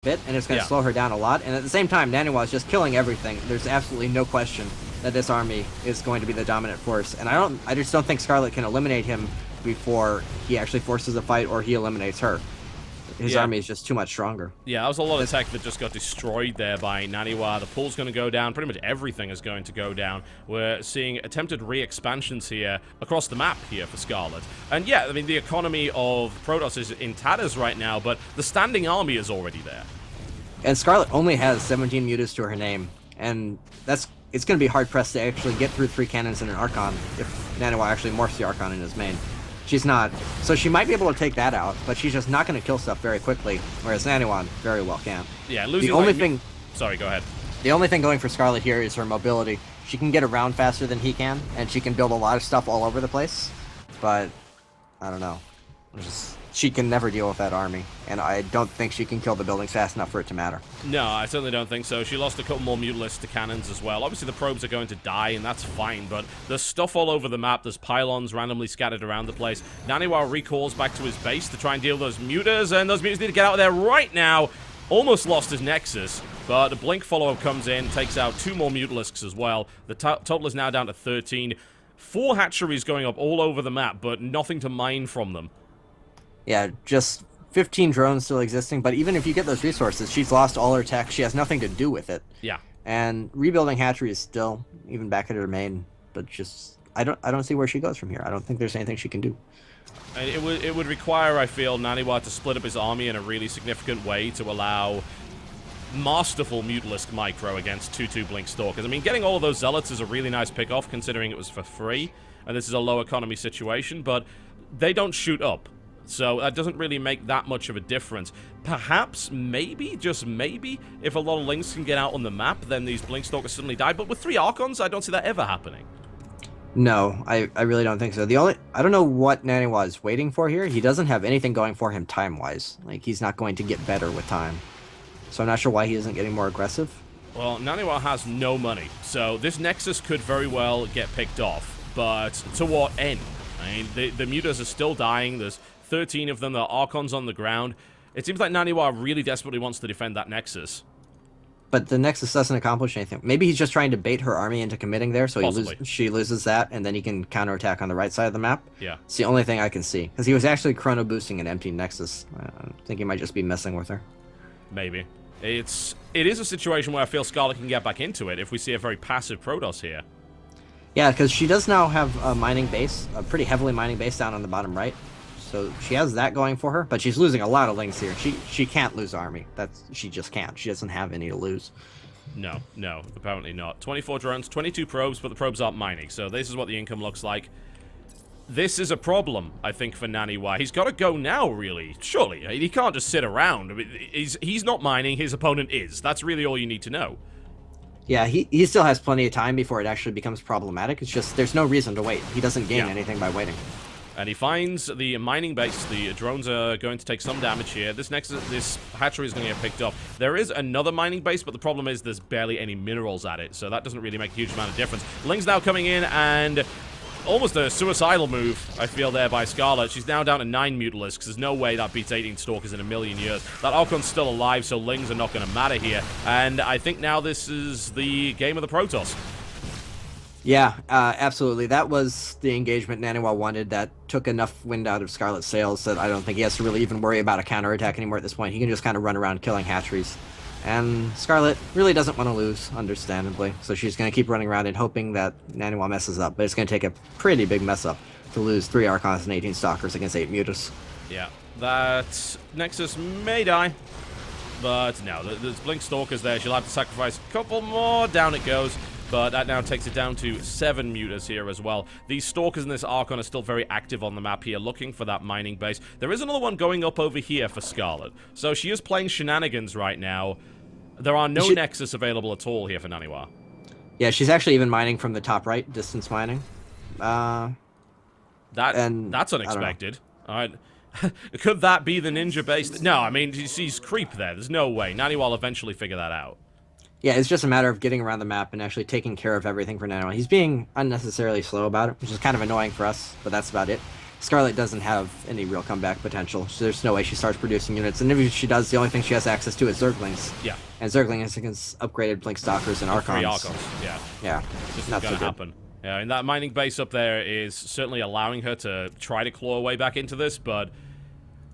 bit, and it's going to slow her down a lot. And at the same time, Naniwa is just killing everything. There's absolutely no question that this army is going to be the dominant force. And I just don't think Scarlett can eliminate him before he actually forces a fight or he eliminates her. His army is just too much stronger. Yeah, that was a lot of tech that just got destroyed there by Naniwa. The pool's going to go down. Pretty much everything is going to go down. We're seeing attempted re-expansions here across the map here for Scarlett. And yeah, I mean, the economy of Protoss is in tatters right now, but the standing army is already there. And Scarlett only has 17 mutas to her name, and it's going to be hard-pressed to actually get through 3 cannons and an Archon if Naniwa actually morphs the Archon in his main. She's not. So she might be able to take that out, but she's just not going to kill stuff very quickly, whereas Naniwa very well can. Yeah, losing the only thing... Sorry, go ahead. The only thing going for Scarlett here is her mobility. She can get around faster than he can, and she can build a lot of stuff all over the place, but I don't know. She can never deal with that army, and I don't think she can kill the buildings fast enough for it to matter. No, I certainly don't think so. She lost a couple more Mutalisks to cannons as well. Obviously, the probes are going to die, and that's fine, but there's stuff all over the map. There's pylons randomly scattered around the place. Naniwa recalls back to his base to try and deal those mutas, and those mutas need to get out of there right now. Almost lost his Nexus, but the Blink follow-up comes in, takes out 2 more Mutalisks as well. The total is now down to 13. 4 hatcheries going up all over the map, but nothing to mine from them. Yeah, just 15 drones still existing, but even if you get those resources, she's lost all her tech. She has nothing to do with it. Yeah. And rebuilding hatcheries still, even back at her main, but just I don't see where she goes from here. I don't think there's anything she can do. It would require, I feel, Naniwa to split up his army in a really significant way to allow masterful Mutalisk micro against 2-2 Blink Stalkers. I mean, getting all of those Zealots is a really nice pick-off, considering it was for free, and this is a low-economy situation, but they don't shoot up. So that doesn't really make that much of a difference. Perhaps, maybe, just maybe, if a lot of Lings can get out on the map, then these Blink Stalkers suddenly die. But with 3 Archons, I don't see that ever happening. No, I really don't think so. I don't know what Naniwa is waiting for here. He doesn't have anything going for him time-wise. Like, he's not going to get better with time. So I'm not sure why he isn't getting more aggressive. Well, Naniwa has no money, so this Nexus could very well get picked off. But to what end? I mean, the mutas are still dying. There's 13 of them. There are Archons on the ground. It seems like Naniwa really desperately wants to defend that Nexus. But the Nexus doesn't accomplish anything. Maybe he's just trying to bait her army into committing there, so she loses that, and then he can counterattack on the right side of the map. Yeah. It's the only thing I can see. Because he was actually chrono boosting an empty Nexus. I think he might just be messing with her. Maybe. It is a situation where I feel Scarlett can get back into it if we see a very passive Protoss here. Yeah, because she does now have a mining base, a pretty heavily mining base down on the bottom right. So she has that going for her, but she's losing a lot of Lings here. She can't lose army. She just can't. She doesn't have any to lose. No, apparently not. 24 drones, 22 probes, but the probes aren't mining. So this is what the income looks like. This is a problem, I think, for Naniwa. He's got to go now, really. Surely. He can't just sit around. I mean, he's not mining, his opponent is. That's really all you need to know. Yeah, he still has plenty of time before it actually becomes problematic. It's just, there's no reason to wait. He doesn't gain anything by waiting. And he finds the mining base. The drones are going to take some damage here. This hatchery is going to get picked up. There is another mining base, but the problem is there's barely any minerals at it, so that doesn't really make a huge amount of difference. Ling's now coming in, and almost a suicidal move, I feel, there by Scarlett. She's now down to 9 Mutalisks. There's no way that beats 18 Stalkers in a million years. That Archon's still alive, so Lings are not going to matter here. And I think now this is the game of the Protoss. Yeah, absolutely. That was the engagement Naniwa wanted. That took enough wind out of Scarlett's sails that I don't think he has to really even worry about a counterattack anymore at this point. He can just kind of run around killing hatcheries. And Scarlett really doesn't want to lose, understandably. So she's going to keep running around and hoping that Naniwa messes up. But it's going to take a pretty big mess up to lose 3 Archons and 18 Stalkers against 8 Mutas. Yeah, that Nexus may die. But no, there's Blink Stalkers there. She'll have to sacrifice a couple more. Down it goes. But that now takes it down to 7 mutas here as well. These Stalkers and this Archon are still very active on the map here, looking for that mining base. There is another one going up over here for Scarlett. So she is playing shenanigans right now. There are no Nexus available at all here for Naniwa. Yeah, she's actually even mining from the top right, distance mining. That's unexpected. All right. Could that be the ninja base? No, I mean, she's creep there. There's no way. Naniwa will eventually figure that out. Yeah, it's just a matter of getting around the map and actually taking care of everything for Naniwa. He's being unnecessarily slow about it, which is kind of annoying for us, but that's about it. Scarlett doesn't have any real comeback potential. So there's no way she starts producing units. And if she does, the only thing she has access to is Zerglings. Yeah. And Zerglings against upgraded Blink Stalkers and Archons. 3 Archons, yeah. Yeah. Just not not going so to good. happen. Yeah, and that mining base up there is certainly allowing her to try to claw her way back into this, but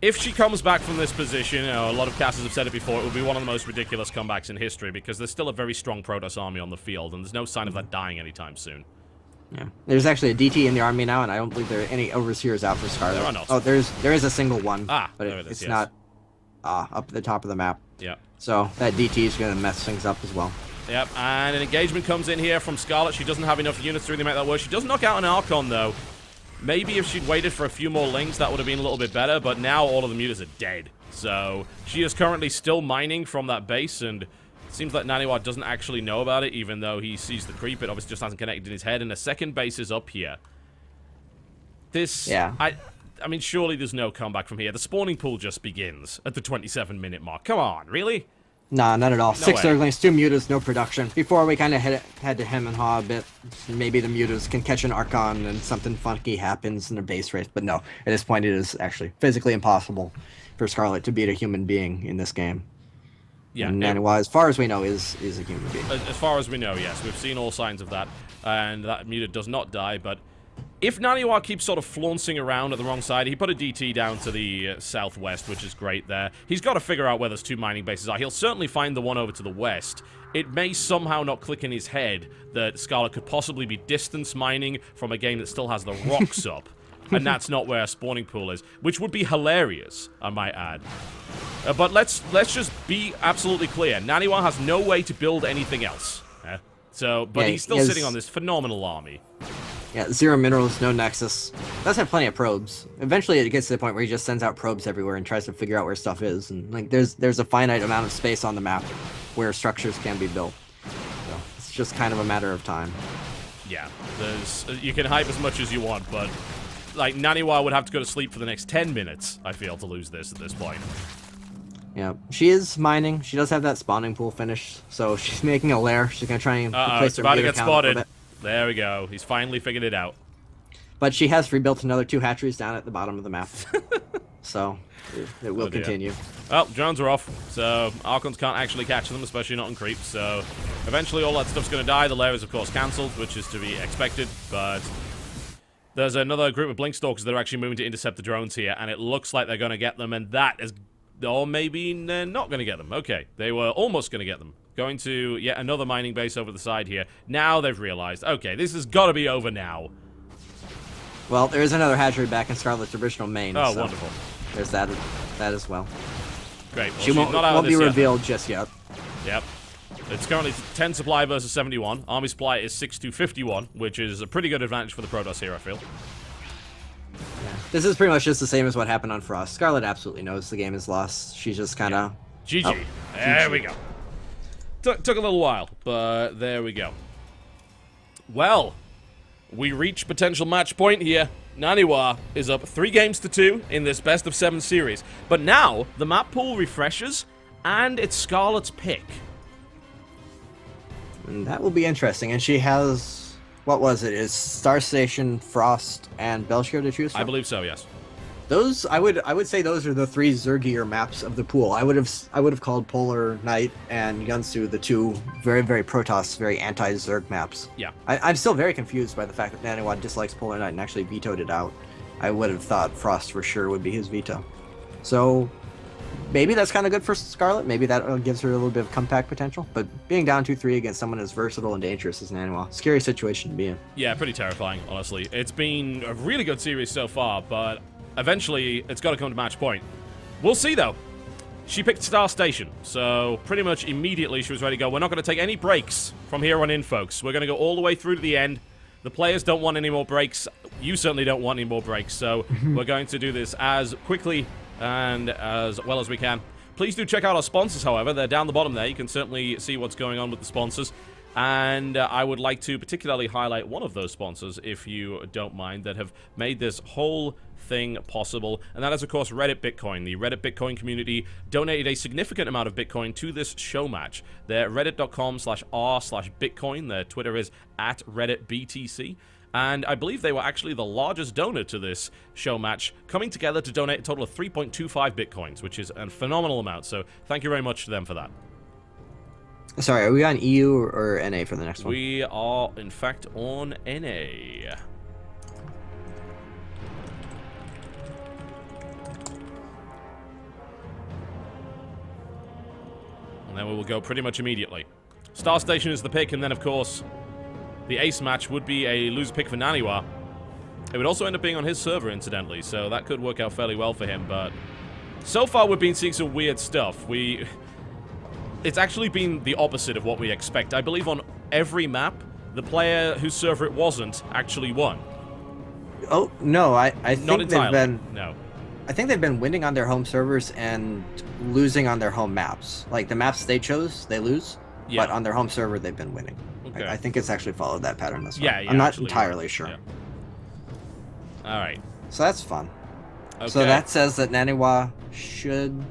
if she comes back from this position, you know, a lot of casters have said it before, it will be one of the most ridiculous comebacks in history because there's still a very strong Protoss army on the field, and there's no sign of that dying anytime soon. Yeah. There's actually a DT in the army now, and I don't believe there are any overseers out for Scarlet. There are not. Oh, there is a single one. Ah, but there it is, it's yes. not up at the top of the map. Yeah. So that DT is going to mess things up as well. Yep, and an engagement comes in here from Scarlett. She doesn't have enough units to really make that work. She does knock out an Archon, though. Maybe if she'd waited for a few more lings, that would have been a little bit better, but now all of the mutas are dead. So she is currently still mining from that base, and it seems like Naniwa doesn't actually know about it, even though he sees the creep. It obviously just hasn't connected in his head, and a second base is up here. This... Yeah. I mean, surely there's no comeback from here. The spawning pool just begins at the 27-minute mark. Come on, really? Nah, not at all. No 6 way. Zerglings, 2 mutas, no production. Before we kind of had to hem and haw a bit. Maybe the mutas can catch an Archon and something funky happens in a base race. But no, at this point it is actually physically impossible for Scarlett to beat a human being in this game. Yeah. And Naniwa, as far as we know, is a human being. As far as we know, yes. We've seen all signs of that. And that muta does not die, but if Naniwa keeps sort of flaunting around at the wrong side, he put a DT down to the southwest, which is great there. He's got to figure out where those 2 mining bases are. He'll certainly find the one over to the west. It may somehow not click in his head that Scarlett could possibly be distance mining from a game that still has the rocks up. And that's not where a spawning pool is, which would be hilarious, I might add. But let's just be absolutely clear. Naniwa has no way to build anything else. But Yeah, he's still sitting on this phenomenal army. Yeah, 0 minerals, no nexus. Does have plenty of probes. Eventually it gets to the point where he just sends out probes everywhere and tries to figure out where stuff is. And like there's a finite amount of space on the map where structures can be built. So it's just kind of a matter of time. Yeah, you can hype as much as you want, but like Naniwa would have to go to sleep for the next 10 minutes, I feel, to lose this at this point. Yeah, she is mining. She does have that spawning pool finished, so she's making a lair. She's gonna try and replace it's her about to meter get count a little spotted. bit. There we go. He's finally figured it out. But she has rebuilt another 2 hatcheries down at the bottom of the map, so it will dear. continue. Well, drones are off, so Archons can't actually catch them, especially not on creep, so eventually all that stuff's going to die. The lair is, of course, cancelled, which is to be expected, but there's another group of Blinkstalkers that are actually moving to intercept the drones here, and it looks like they're going to get them, and that is... Or maybe they're not going to get them. Okay, they were almost going to get them. Going to yet another mining base over the side here. Now they've realized, okay, this has got to be over now. Well, there is another hatchery back in Scarlett's original main. Oh, so wonderful. There's that as well. Great. Well, She she's won't not out of be this yet. revealed just yet. Yep. It's currently 10 supply versus 71. Army supply is 6 to 51, which is a pretty good advantage for the Protoss here, I feel. Yeah. This is pretty much just the same as what happened on Frost. Scarlett absolutely knows the game is lost. She's just kind of... GG. Oh, there GG. we go. Took a little while, but there we go. Well, we reach potential match point here. Naniwa is up 3 games to 2 in this best of 7 series. But now, the map pool refreshes, and it's Scarlett's pick. And that will be interesting. And she has... What was it? Is Star Station, Frost, and Belshire to choose from? I believe so, yes. Those I would say those are the 3 Zergier maps of the pool. I would have called Polar Knight and Yunsu the 2 very, very Protoss, very anti-Zerg maps. Yeah. I'm still very confused by the fact that Naniwa dislikes Polar Knight and actually vetoed it out. I would have thought Frost for sure would be his veto. So maybe that's kind of good for Scarlett. Maybe that gives her a little bit of comeback potential. But being down 2-3 against someone as versatile and dangerous as Naniwa, scary situation to be in. Yeah, pretty terrifying, honestly. It's been a really good series so far, but eventually it's got to come to match point. We'll see, though. She picked Star Station, so pretty much immediately she was ready to go. We're not going to take any breaks from here on in, folks. We're going to go all the way through to the end. The players don't want any more breaks. You certainly don't want any more breaks, so we're going to do this as quickly and as well as we can. Please do check out our sponsors, however. They're down the bottom there. You can certainly see what's going on with the sponsors. And I would like to particularly highlight one of those sponsors, if you don't mind, that have made this whole thing possible. And that is, of course, Reddit Bitcoin. The Reddit Bitcoin community donated a significant amount of Bitcoin to this show match. They're reddit.com/r/Bitcoin. Their Twitter is @RedditBTC. And I believe they were actually the largest donor to this show match, coming together to donate a total of 3.25 bitcoins, which is a phenomenal amount. So thank you very much to them for that. Sorry, are we on EU or NA for the next one? We are, in fact, on NA. And then we will go pretty much immediately. Star Station is the pick, and then, of course, the ace match would be a loser pick for Naniwa. It would also end up being on his server, incidentally, so that could work out fairly well for him, but so far we've been seeing some weird stuff. It's actually been the opposite of what we expect. I believe on every map, the player whose server it wasn't actually won. Oh, no, I think Not entirely. they've been... No. I think they've been winning on their home servers and losing on their home maps. Like, the maps they chose, they lose, Yeah. but on their home server, they've been winning. Okay. I think it's actually followed that pattern this Yeah, far. yeah, I'm not actually, entirely sure. Yeah. Alright. So that's fun. Okay. So that says that Naniwa should...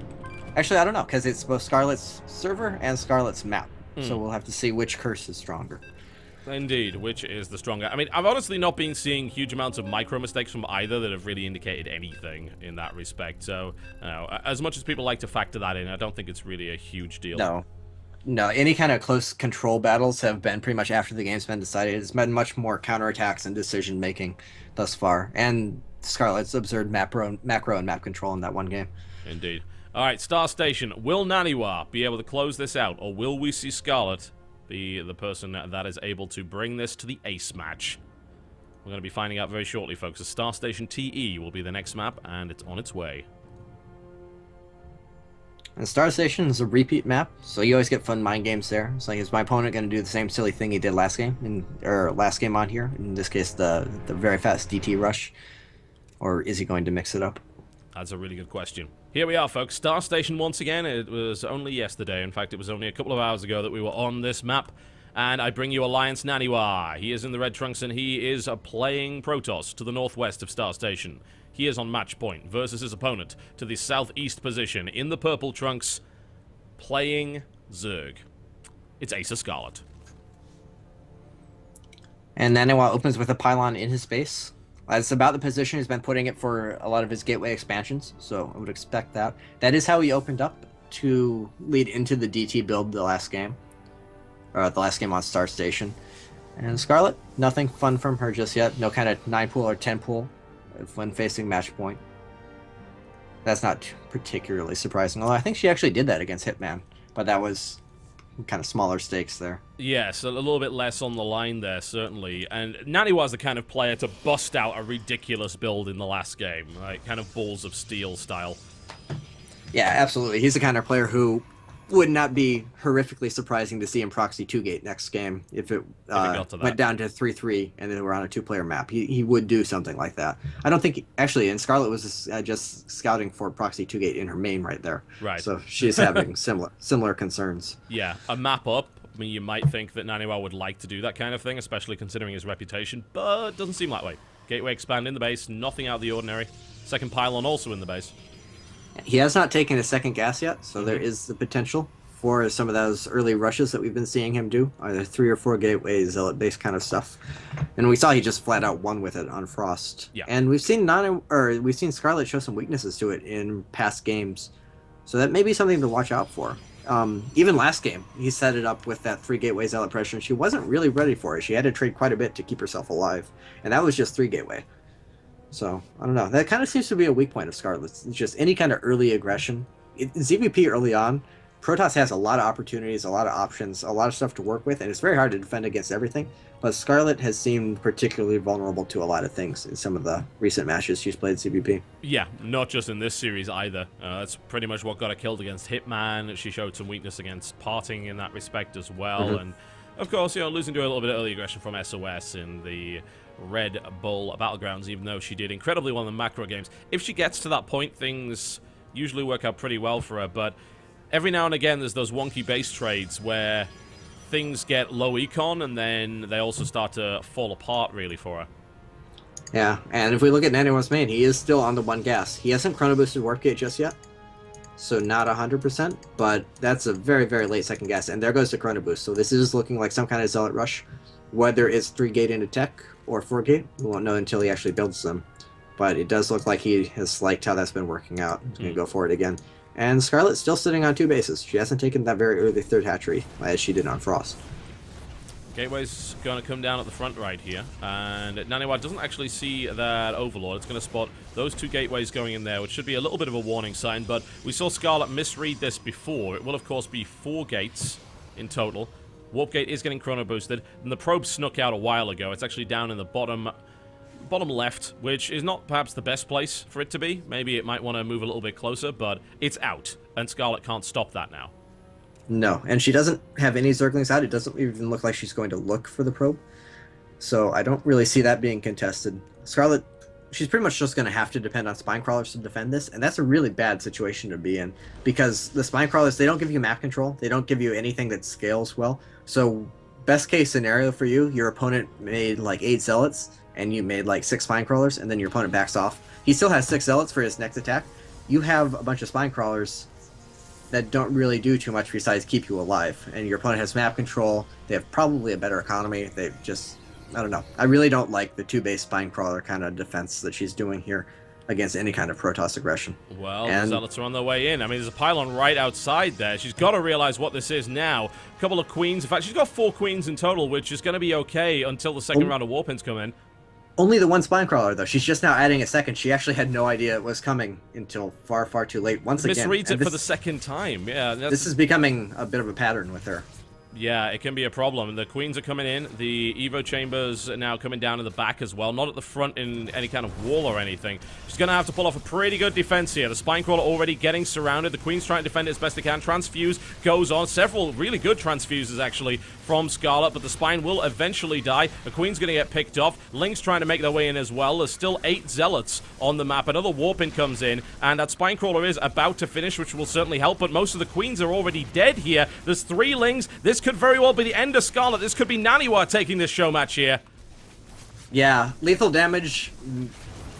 Actually, I don't know, because it's both Scarlett's server and Scarlett's map. So we'll have to see which curse is stronger. Indeed, which is the stronger. I mean, I've honestly not been seeing huge amounts of micro mistakes from either that have really indicated anything in that respect. So, you know, as much as people like to factor that in, I don't think it's really a huge deal. No, any kind of close control battles have been pretty much after the game's been decided. It's been much more counterattacks and decision making thus far. And Scarlett's absurd macro and map control in that one game. Indeed. Alright, Star Station. Will Naniwa be able to close this out, or will we see Scarlett be the person that is able to bring this to the ace match? We're going to be finding out very shortly, folks. The Star Station TE will be the next map, and it's on its way. And Star Station is a repeat map, so you always get fun mind games there. It's like, is my opponent going to do the same silly thing he did last game, or last game on here? In this case, the very fast DT rush, or is he going to mix it up? That's a really good question. Here we are, folks. Star Station once again. It was only yesterday. In fact, it was only a couple of hours ago that we were on this map. And I bring you Alliance Naniwa. He is in the red trunks, and he is playing Protoss to the northwest of Star Station. He is on match point versus his opponent to the southeast position in the purple trunks, playing Zerg. It's Acer Scarlett. And Naniwa opens with a pylon in his base. That's about the position he's been putting it for a lot of his gateway expansions, so I would expect that. That is how he opened up to lead into the DT build the last game. Or the last game on Star Station. And Scarlett, nothing fun from her just yet. No kind of 9 pool or 10 pool when facing match point. That's not particularly surprising, although I think she actually did that against Hitman, but that was kind of smaller stakes there. Yes, a little bit less on the line there, certainly. And Naniwa's the kind of player to bust out a ridiculous build in the last game, like kind of balls of steel style. Yeah, absolutely. He's the kind of player who would not be horrifically surprising to see him proxy 2-gate next game if it went down to 3-3 and then we're on a 2-player map. He would do something like that. I don't think, actually, and Scarlett was just scouting for proxy 2-gate in her main right there. Right. So she's having similar concerns. Yeah, a map up. I mean, you might think that Naniwa would like to do that kind of thing, especially considering his reputation, but it doesn't seem that way. Gateway expand in the base, nothing out of the ordinary. Second pylon also in the base. He has not taken a second gas yet, so there is the potential for some of those early rushes that we've been seeing him do, either 3 or 4 gateway zealot base kind of stuff. And we saw he just flat out won with it on Frost. Yeah. And we've seen Scarlett show some weaknesses to it in past games, so that may be something to watch out for. Even last game, he set it up with that 3 gateway zealot pressure, and she wasn't really ready for it. She had to trade quite a bit to keep herself alive, and that was just 3 gateway. So, I don't know. That kind of seems to be a weak point of Scarlett's. It's just any kind of early aggression. ZVP early on, Protoss has a lot of opportunities, a lot of options, a lot of stuff to work with, and it's very hard to defend against everything. But Scarlett has seemed particularly vulnerable to a lot of things in some of the recent matches she's played ZVP. Yeah, not just in this series either. That's pretty much what got her killed against Hitman. She showed some weakness against Parting in that respect as well. And, of course, losing to a little bit of early aggression from SOS in the Red Bull Battlegrounds, even though she did incredibly well in the macro games. If she gets to that point, things usually work out pretty well for her, but every now and again there's those wonky base trades where things get low econ and then they also start to fall apart really for her. Yeah, and if we look at Naniwa's main, he is still on the 1 gas. He hasn't chrono boosted Warp Gate just yet, so not 100%, but that's a very, very late second gas, and there goes the chrono boost. So this is looking like some kind of zealot rush. Whether it's 3-gate into tech or 4-gate, we won't know until he actually builds them. But it does look like he has liked how that's been working out. He's going to go for it again. And Scarlett's still sitting on 2 bases. She hasn't taken that very early 3rd hatchery as she did on Frost. Gateway's going to come down at the front right here, and Naniwa doesn't actually see that Overlord. It's going to spot those 2 gateways going in there, which should be a little bit of a warning sign, but we saw Scarlett misread this before. It will, of course, be 4 gates in total. Warp gate is getting chrono boosted, and the probe snuck out a while ago. It's actually down in the bottom left, which is not perhaps the best place for it to be. Maybe it might want to move a little bit closer, but it's out, and Scarlett can't stop that now. No, and she doesn't have any Zerglings out. It doesn't even look like she's going to look for the probe. So I don't really see that being contested. Scarlett, she's pretty much just going to have to depend on Spine Crawlers to defend this, and that's a really bad situation to be in, because the Spine Crawlers, they don't give you map control. They don't give you anything that scales well. So best case scenario for you, your opponent made like 8 Zealots, and you made like 6 Spine Crawlers, and then your opponent backs off. He still has 6 Zealots for his next attack. You have a bunch of Spine Crawlers that don't really do too much besides keep you alive. And your opponent has map control. They have probably a better economy. They just, I don't know. I really don't like the 2-base Spine Crawler kind of defense that she's doing here against any kind of Protoss aggression. Well, the Zealots are on their way in. I mean, there's a pylon right outside there. She's got to realize what this is now. A couple of queens. In fact, she's got 4 queens in total, which is going to be okay until the second round of Warpins come in. Only the 1 Spine Crawler, though. She's just now adding a second. She actually had no idea it was coming until far, far too late. Once again, misreads it for the second time. Yeah, this is becoming a bit of a pattern with her. Yeah, it can be a problem. The queens are coming in. The Evo chambers are now coming down to the back as well. Not at the front in any kind of wall or anything. She's going to have to pull off a pretty good defense here. The Spine Crawler already getting surrounded. The queen's trying to defend it as best they can. Transfuse goes on. Several really good transfuses, actually, from Scarlett, but the Spine will eventually die. The queen's going to get picked off. Lynx trying to make their way in as well. There's still 8 Zealots on the map. Another Warpin comes in, and that Spine Crawler is about to finish, which will certainly help, but most of the queens are already dead here. There's 3 Lings. This could very well be the end of Scarlett. This could be Naniwa taking this show match here. Yeah, lethal damage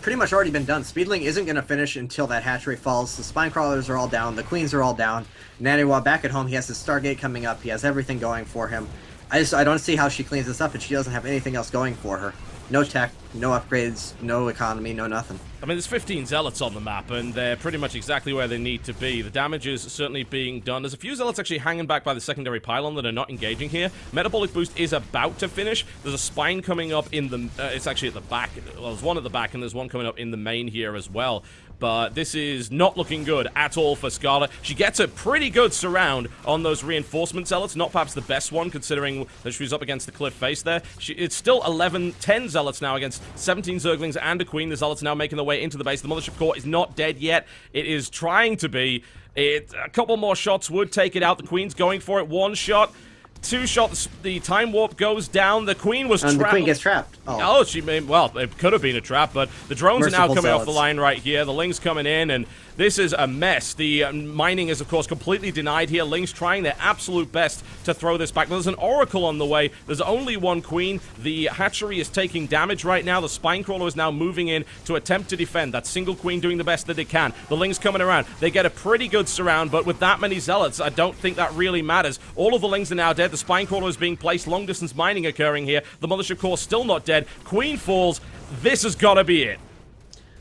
pretty much already been done. Speedling isn't going to finish until that hatchery falls. The Spine Crawlers are all down. The Queens are all down. Naniwa back at home. He has his Stargate coming up. He has everything going for him. I don't see how she cleans this up if she doesn't have anything else going for her. No tech, no upgrades, no economy, no nothing. I mean, there's 15 Zealots on the map, and they're pretty much exactly where they need to be. The damage is certainly being done. There's a few Zealots actually hanging back by the secondary pylon that are not engaging here. Metabolic Boost is about to finish. There's a Spine coming up in the... it's actually at the back. Well, there's one at the back, and there's one coming up in the main here as well. But this is not looking good at all for Scarlett. She gets a pretty good surround on those reinforcement Zealots. Not perhaps the best one, considering that she was up against the cliff face there. It's still 10 Zealots now against 17 Zerglings and a Queen. The Zealots now making their way into the base. The Mothership Core is not dead yet. It is trying to be. A couple more shots would take it out. The Queen's going for it. 1 shot. 2 shots, the time warp goes down. The Queen was trapped. And the Queen gets trapped. Oh, she made, well, it could have been a trap, but the drones are now coming Zealots off the line right here. The Lings coming in, and this is a mess. The mining is, of course, completely denied here. Lings trying their absolute best to throw this back. There's an Oracle on the way. There's only 1 Queen. The hatchery is taking damage right now. The Spine Crawler is now moving in to attempt to defend. That single Queen doing the best that they can. The Lings coming around. They get a pretty good surround, but with that many Zealots, I don't think that really matters. All of the Lings are now dead. The Spine Crawler is being placed. Long-distance mining occurring here. The Mothership Core still not dead. Queen falls. This has got to be it.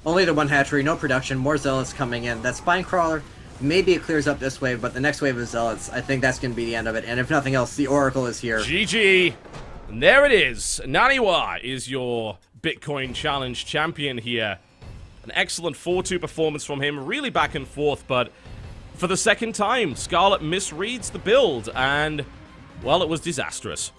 Only the 1 hatchery, no production, more Zealots coming in. That Spine Crawler, maybe it clears up this wave, but the next wave of Zealots, I think that's going to be the end of it. And if nothing else, the Oracle is here. GG. And there it is. Naniwa is your Bitcoin Challenge champion here. An excellent 4-2 performance from him. Really back and forth, but for the second time, Scarlett misreads the build, and, well, it was disastrous.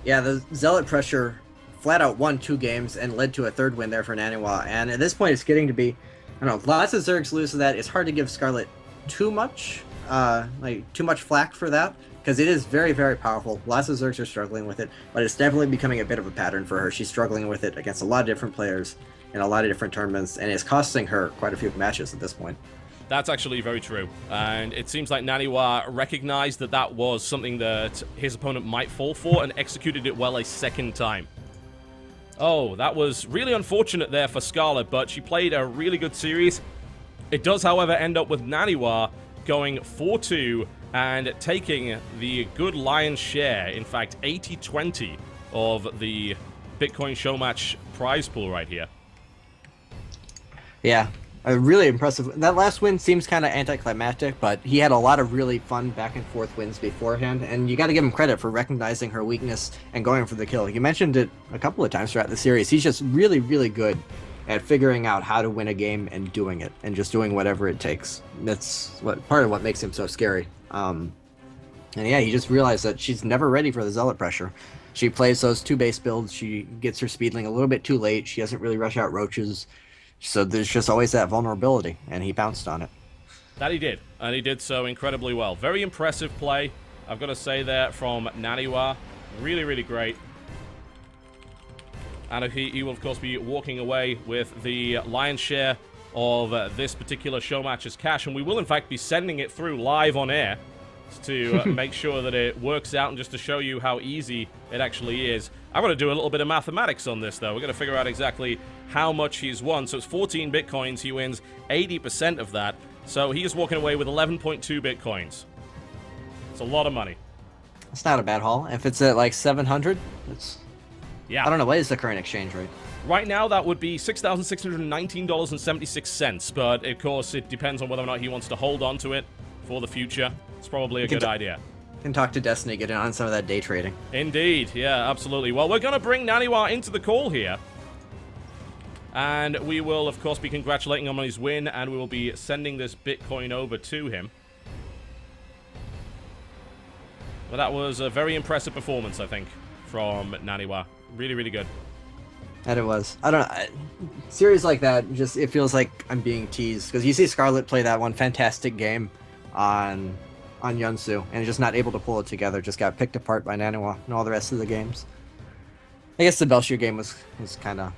Yeah, the Zealot pressure flat out won 2 games and led to a 3rd win there for Naniwa. And at this point, it's getting to be, I don't know, lots of Zergs lose to that. It's hard to give Scarlett too much flack for that, because it is very, very powerful. Lots of Zergs are struggling with it, but it's definitely becoming a bit of a pattern for her. She's struggling with it against a lot of different players in a lot of different tournaments, and it's costing her quite a few matches at this point. That's actually very true, and it seems like Naniwa recognized that that was something that his opponent might fall for and executed it well a second time. Oh, that was really unfortunate there for Scarlett, but she played a really good series. It does, however, end up with Naniwa going 4-2 and taking the good lion's share, in fact 80-20 of the Bitcoin Showmatch prize pool right here. Yeah, really impressive. That last win seems kind of anticlimactic, but he had a lot of really fun back and forth wins beforehand, and you got to give him credit for recognizing her weakness and going for the kill. You mentioned it a couple of times throughout the series. He's just really, really good at figuring out how to win a game and doing it, and just doing whatever it takes. That's part of what makes him so scary. And yeah, he just realized that she's never ready for the Zealot pressure. She plays those 2 base builds. She gets her speedling a little bit too late. She doesn't really rush out roaches. So there's just always that vulnerability, and he pounced on it. That he did, and he did so incredibly well. Very impressive play, I've got to say there, from Naniwa. Really, really great. And he will, of course, be walking away with the lion's share of this particular show match's cash, and we will, in fact, be sending it through live on air to make sure that it works out and just to show you how easy it actually is. I'm going to do a little bit of mathematics on this, though. We're going to figure out exactly how much he's won. So it's 14 Bitcoins. He wins 80% of that. So he is walking away with 11.2 Bitcoins. It's a lot of money. It's not a bad haul. If it's at like 700, it's... Yeah. I don't know, what is the current exchange rate? Right now, that would be $6,619.76, but of course, it depends on whether or not he wants to hold on to it for the future. It's probably a good idea. Can talk to Destiny, get in on some of that day trading. Indeed, yeah, absolutely. Well, we're going to bring Naniwa into the call here. And we will, of course, be congratulating him on his win, and we will be sending this Bitcoin over to him. Well, that was a very impressive performance, I think, from Naniwa. Really, really good. And it was. I don't know. Series like that, just it feels like I'm being teased. Because you see Scarlett play that one fantastic game on Yunsu, and just not able to pull it together. Just got picked apart by Naniwa and all the rest of the games. I guess the Belshir game was kind of...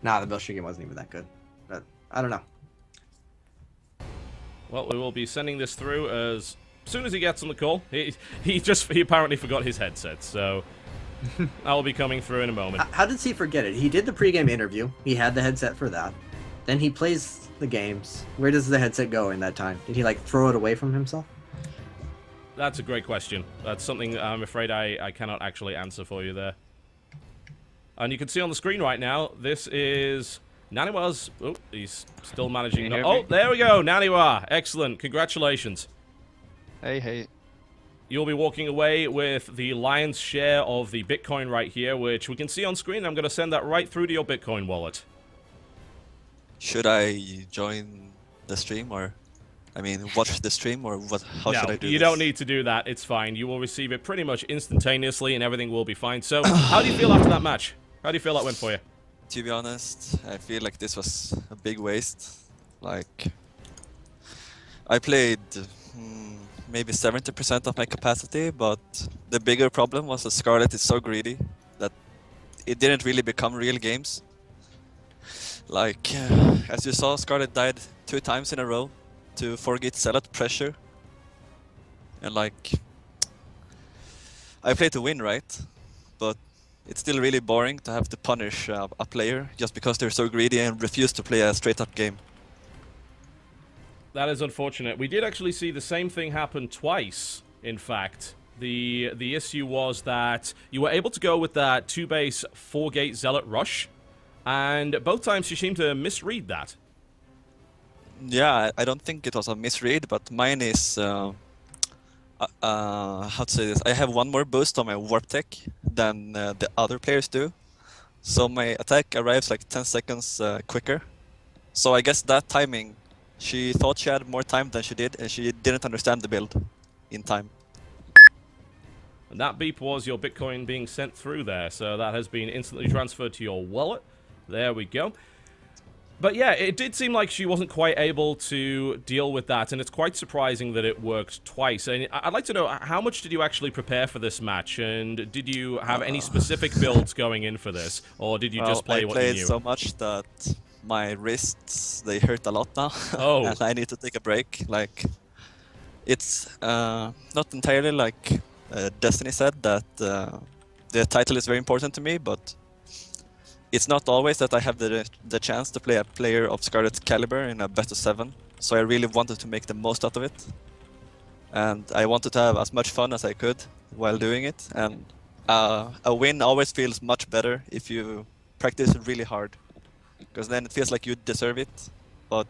Nah, the Belshir game wasn't even that good. But I don't know. Well, we will be sending this through as soon as he gets on the call. He apparently forgot his headset, so I will be coming through in a moment. How did he forget it? He did the pregame interview. He had the headset for that. Then he plays the games. Where does the headset go in that time? Did he like throw it away from himself? That's a great question. That's something I'm afraid I cannot actually answer for you there. And you can see on the screen right now, this is Naniwa's... Oh, he's still managing... Oh, there we go, Naniwa. Excellent. Congratulations. Hey. You'll be walking away with the lion's share of the Bitcoin right here, which we can see on screen. I'm going to send that right through to your Bitcoin wallet. Should I join the stream, or... I mean, watch the stream, or what? How should I do this? You don't need to do that. It's fine. You will receive it pretty much instantaneously, and everything will be fine. So, how do you feel after that match? How do you feel that went for you? To be honest, I feel like this was a big waste. Like, I played maybe 70% of my capacity, but the bigger problem was that Scarlett is so greedy that it didn't really become real games. Like, as you saw, Scarlett died 2 times in a row to forget Zealot pressure. And like, I play to win, right? But it's still really boring to have to punish a player just because they're so greedy and refuse to play a straight-up game. That is unfortunate. We did actually see the same thing happen twice, in fact. The issue was that you were able to go with that 2-base 4-gate Zealot rush, and both times you seemed to misread that. Yeah, I don't think it was a misread, but mine is... how to say this? I have one more boost on my warp tech than the other players do. So my attack arrives like 10 seconds quicker. So I guess that timing, she thought she had more time than she did, and she didn't understand the build in time. And that beep was your Bitcoin being sent through there, so that has been instantly transferred to your wallet. There we go. But yeah, it did seem like she wasn't quite able to deal with that, and it's quite surprising that it worked twice. And I'd like to know, how much did you actually prepare for this match, and did you have any specific builds going in for this, or did you just play what you knew? I played so much that my wrists, they hurt a lot now, oh. And I need to take a break. Like, it's not entirely like Destiny said, that the title is very important to me, but it's not always that I have the chance to play a player of Scarlett's caliber in a best of 7, so I really wanted to make the most out of it. And I wanted to have as much fun as I could while doing it, and a win always feels much better if you practice really hard, because then it feels like you deserve it. But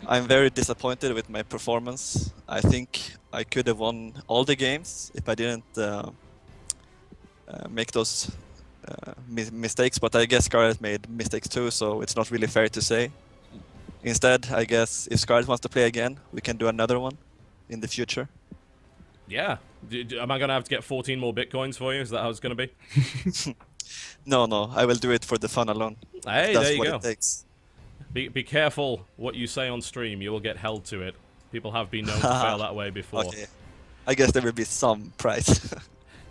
I'm very disappointed with my performance. I think I could have won all the games if I didn't make those mistakes, but I guess Scarlett made mistakes too, so it's not really fair to say. Instead, I guess if Scarlett wants to play again, we can do another one in the future. Yeah. Am I going to have to get 14 more bitcoins for you? Is that how it's going to be? No, I will do it for the fun alone. Hey, That's there you what go. it takes. Be careful what you say on stream. You will get held to it. People have been known to fail that way before. Okay. I guess there will be some price.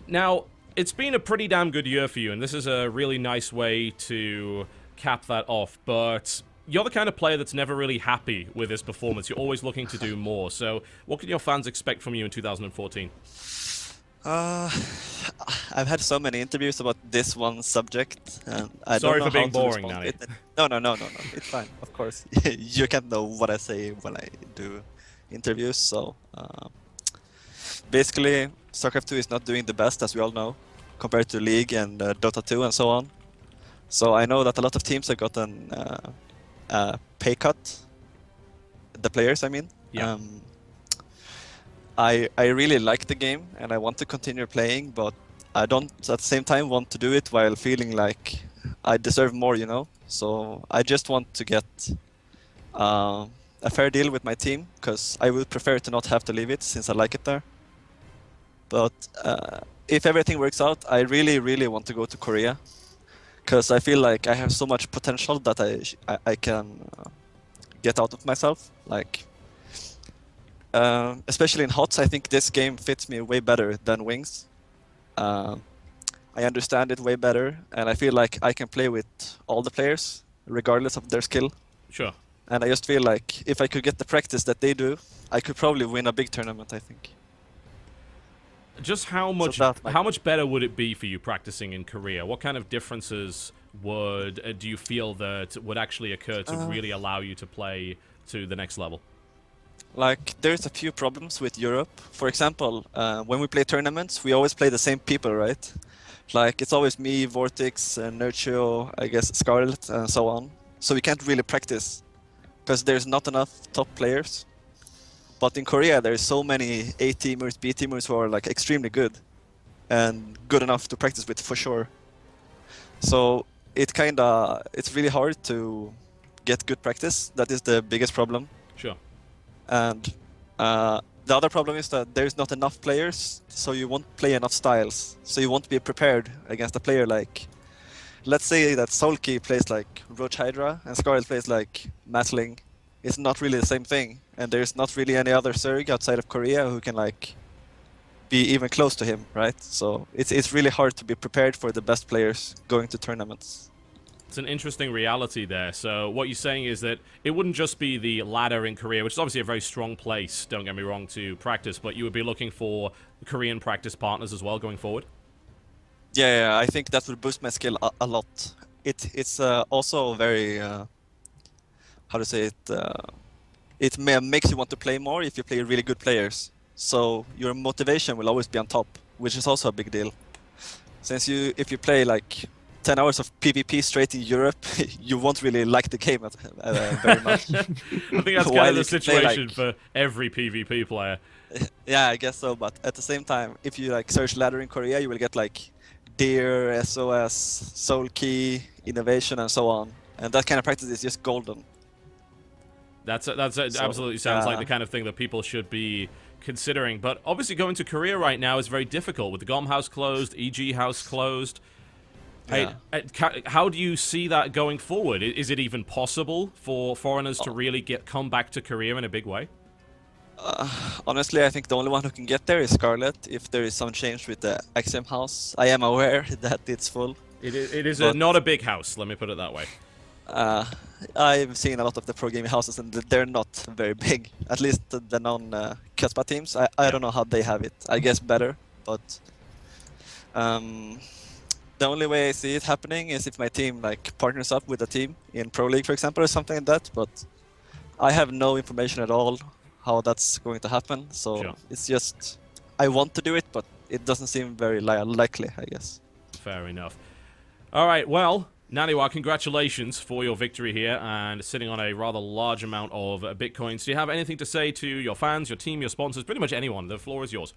Now, it's been a pretty damn good year for you, and this is a really nice way to cap that off, but you're the kind of player that's never really happy with his performance. You're always looking to do more, so what can your fans expect from you in 2014? I've had so many interviews about this one subject, and I Sorry don't know for being how to boring, respond Nani. to it. No, it's fine, of course. You can't know what I say when I do interviews, so basically, Starcraft 2 is not doing the best, as we all know, compared to League and Dota 2 and so on. So I know that a lot of teams have gotten pay cut, the players, I mean. Yeah. I really like the game and I want to continue playing, but I don't at the same time want to do it while feeling like I deserve more, you know? So I just want to get a fair deal with my team, because I would prefer to not have to leave it since I like it there. But if everything works out, I really want to go to Korea, because I feel like I have so much potential that I can get out of myself. Like, especially in HOTS, I think this game fits me way better than Wings. I understand it way better, and I feel like I can play with all the players, regardless of their skill. Sure. And I just feel like if I could get the practice that they do, I could probably win a big tournament, I think. Just how much better would it be for you practicing in Korea? What kind of differences do you feel that would actually occur to really allow you to play to the next level? Like, there's a few problems with Europe. For example, when we play tournaments, we always play the same people, right? Like, it's always me, Vortex, Nurchio, I guess Scarlett, and so on. So we can't really practice, because there's not enough top players. But in Korea, there's so many A-teamers, B-teamers who are like extremely good, and good enough to practice with for sure. So it's really hard to get good practice. That is the biggest problem. Sure. And the other problem is that there's not enough players, so you won't play enough styles. So you won't be prepared against a player like, let's say that Solki plays like Roach Hydra and Scarlet plays like Matling. It's not really the same thing, and there's not really any other Zerg outside of Korea who can like be even close to him, right? So it's really hard to be prepared for the best players going to tournaments. It's an interesting reality there. So what you're saying is that it wouldn't just be the ladder in Korea, which is obviously a very strong place, don't get me wrong, to practice, but you would be looking for Korean practice partners as well going forward? Yeah, I think that would boost my skill a lot. It's also very, how to say it, it makes you want to play more if you play really good players. So your motivation will always be on top, which is also a big deal. Since if you play like 10 hours of PvP straight in Europe, you won't really like the game very much. I think that's kind of the situation for every PvP player. Yeah, I guess so, but at the same time, if you like search ladder in Korea, you will get like Deer, SOS, Soul Key, Innovation, and so on. And that kind of practice is just golden. Absolutely sounds like the kind of thing that people should be considering. But obviously going to Korea right now is very difficult, with the GOM house closed, EG house closed. Yeah. How do you see that going forward? Is it even possible for foreigners to really come back to Korea in a big way? Honestly, I think the only one who can get there is Scarlett, if there is some change with the XM house. I am aware that it's full. It is not a big house, let me put it that way. I've seen a lot of the pro gaming houses, and they're not very big. At least the non-Kaspa teams. I don't know how they have it. I guess better, but the only way I see it happening is if my team like partners up with a team in Pro League, for example, or something like that. But I have no information at all how that's going to happen. So It's just I want to do it, but it doesn't seem very likely, I guess. Fair enough. All right, well, Naniwa, congratulations for your victory here and sitting on a rather large amount of bitcoins. Do you have anything to say to your fans, your team, your sponsors, pretty much anyone? The floor is yours.